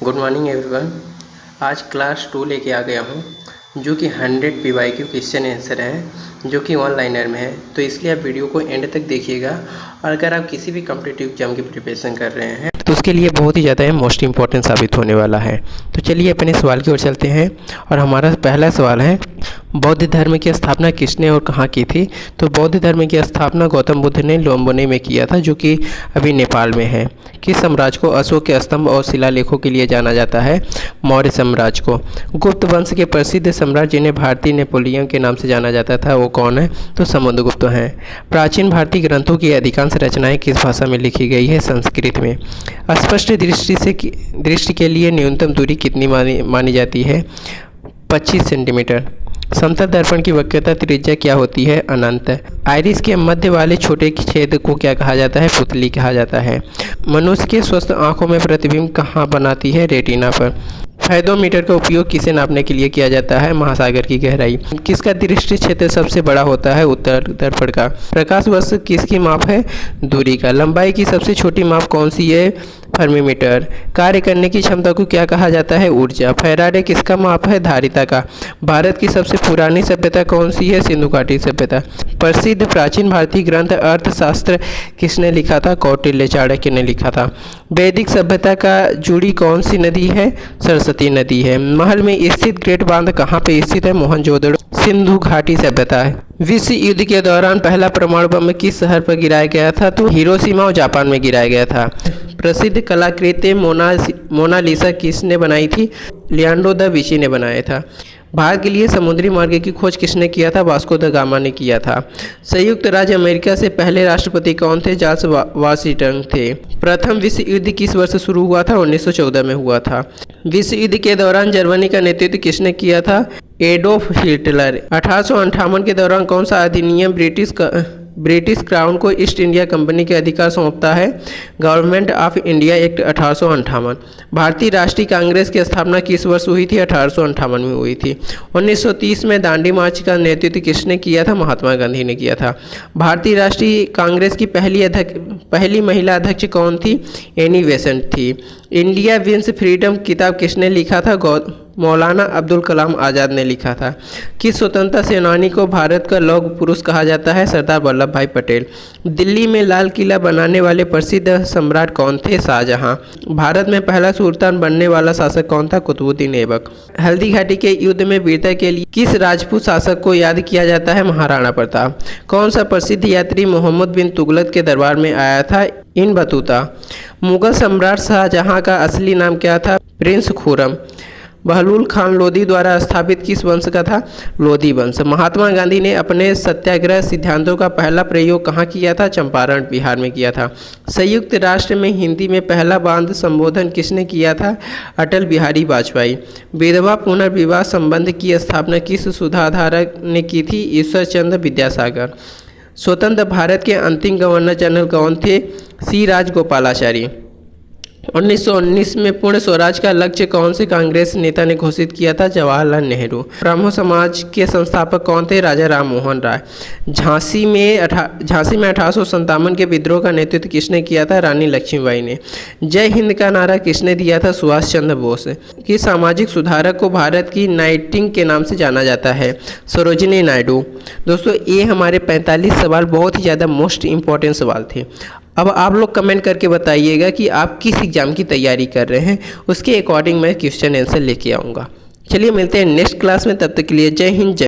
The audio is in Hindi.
Good morning everyone. आज क्लास 2 लेके आ गया हूँ जो कि 100 PYQ क्वेश्चन आंसर है जो कि ऑनलाइनर में है। तो इसलिए आप वीडियो को एंड तक देखिएगा। और अगर आप किसी भी कॉम्पिटिटिव एग्जाम की प्रिपरेशन कर रहे हैं तो उसके लिए बहुत ही ज़्यादा मोस्ट इम्पॉर्टेंट साबित होने वाला है। तो चलिए अपने सवाल की ओर चलते हैं। और हमारा पहला सवाल है, बौद्ध धर्म की स्थापना किसने और कहाँ की थी? तो बौद्ध धर्म की स्थापना गौतम बुद्ध ने लोम्बोनी में किया था, जो कि अभी नेपाल में है। किस साम्राज्य को अशोक के स्तंभ और शिलालेखों के लिए जाना जाता है? मौर्य साम्राज्य को। गुप्त वंश के प्रसिद्ध सम्राट जिन्हें भारतीय नेपोलियन के नाम से जाना जाता था वो कौन है? तो समुद्रगुप्त हैं। प्राचीन भारतीय ग्रंथों की अधिकांश रचनाएं किस भाषा में लिखी गई है? संस्कृत में। स्पष्ट दृष्टि के लिए न्यूनतम दूरी कितनी मानी जाती है? 25 सेंटीमीटर। समतल दर्पण की वक्रता त्रिज्या क्या होती है? अनंत। आइरिस के मध्य वाले छोटे छेद को क्या कहा जाता है? पुतली कहा जाता है। मनुष्य के स्वस्थ आंखों में प्रतिबिंब कहाँ बनाती है? रेटिना पर। फायदोमीटर का उपयोग किसे नापने के लिए किया जाता है? महासागर की गहराई। किसका दृष्टि क्षेत्र सबसे बड़ा होता है? उत्तर दर्पण का। प्रकाश वर्ष किसकी माप है? दूरी का। लंबाई की सबसे छोटी माप कौन सी है? थर्मीमीटर। कार्य करने की क्षमता को क्या कहा जाता है? ऊर्जा। फैराडे किसका माप है? धारिता का। भारत की सबसे पुरानी सभ्यता कौन सी है? सिंधु घाटी सभ्यता। प्रसिद्ध प्राचीन भारतीय ग्रंथ अर्थशास्त्र किसने लिखा था? कौटिल्य चाणक्य ने लिखा था। वैदिक सभ्यता का जुड़ी कौन सी नदी है? सरस्वती नदी है। महल में स्थित ग्रेट बांध कहाँ पे स्थित है? मोहनजोदड़ो। सिंधु घाटी सभ्यता है। विश्व युद्ध के दौरान पहला परमाणु बम किस शहर पर गिराया गया था? तो हिरोशिमा और जापान में गिराया गया था। प्रसिद्ध कलाकृति मोनालिसा किसने बनाई थी? लियोनार्डो दा विंची ने बनाया था। भारत के लिए समुद्री मार्ग की खोज किसने किया था? वास्को द गामा ने किया था। संयुक्त राज्य अमेरिका से पहले राष्ट्रपति कौन थे? जॉर्ज वाशिंगटन थे। प्रथम विश्व युद्ध किस वर्ष शुरू हुआ था? 1914 में हुआ था। विश्व युद्ध के दौरान जर्मनी का नेतृत्व किसने किया था? Adolf Hitler. 1858 के दौरान कौन सा अधिनियम ब्रिटिश क्राउन को ईस्ट इंडिया कंपनी के अधिकार सौंपता है? Government of India act 1858। भारतीय राष्ट्रीय कांग्रेस की स्थापना किस वर्ष हुई थी? 1858 में हुई थी। 1930 में दांडी मार्च का नेतृत्व किसने किया था? महात्मा गांधी ने किया था। भारतीय राष्ट्रीय कांग्रेस की पहली महिला अध्यक्ष कौन थी? एनी बेसेंट थी। इंडिया विंस फ्रीडम किताब किसने लिखा था? मौलाना अब्दुल कलाम आज़ाद ने लिखा था। किस स्वतंत्रता सेनानी को भारत का लौह पुरुष कहा जाता है? सरदार वल्लभ भाई पटेल। दिल्ली में लाल किला बनाने वाले प्रसिद्ध सम्राट कौन थे? शाहजहां। भारत में पहला सुल्तान बनने वाला शासक कौन था? कुतुबुद्दीन ऐबक। हल्दी घाटी के युद्ध में वीरता के लिए किस राजपूत शासक को याद किया जाता है? महाराणा प्रताप। कौन सा प्रसिद्ध यात्री मोहम्मद बिन तुगलक के दरबार में आया था? Ibn Battuta. मुगल सम्राट शाहजहां का असली नाम क्या था? प्रिंस खुर्रम। बहलूल खान लोधी द्वारा स्थापित किस वंश का था? लोधी वंश। महात्मा गांधी ने अपने सत्याग्रह सिद्धांतों का पहला प्रयोग कहाँ किया था? चंपारण बिहार में किया था। संयुक्त राष्ट्र में हिंदी में पहला बांध संबोधन किसने किया था? अटल बिहारी वाजपेयी। विधवा पुनर्विवाह संबंध की स्थापना किस सुधाधारक ने की थी? ईश्वर चंद्र विद्यासागर। स्वतंत्र भारत के अंतिम गवर्नर जनरल कौन थे? सी राजगोपालाचारी। 1919 में पूर्ण स्वराज का लक्ष्य कौन से कांग्रेस नेता ने घोषित किया था? जवाहरलाल नेहरू। ब्राह्मण समाज के संस्थापक कौन थे? राजा राम मोहन राय। झांसी में 1857 के विद्रोह का नेतृत्व किसने किया था? रानी लक्ष्मीबाई ने। जय हिंद का नारा किसने दिया था? सुभाष चंद्र बोस। किस सामाजिक सुधारक को भारत की नाइटिंग के नाम से जाना जाता है? सरोजिनी नायडू। दोस्तों, ये हमारे 45 सवाल बहुत ही ज़्यादा मोस्ट इम्पॉर्टेंट सवाल थे। अब आप लोग कमेंट करके बताइएगा कि आप किस एग्ज़ाम की तैयारी कर रहे हैं, उसके अकॉर्डिंग मैं क्वेश्चन आंसर लेके आऊँगा। चलिए मिलते हैं नेक्स्ट क्लास में, तब तक के लिए जय हिंद।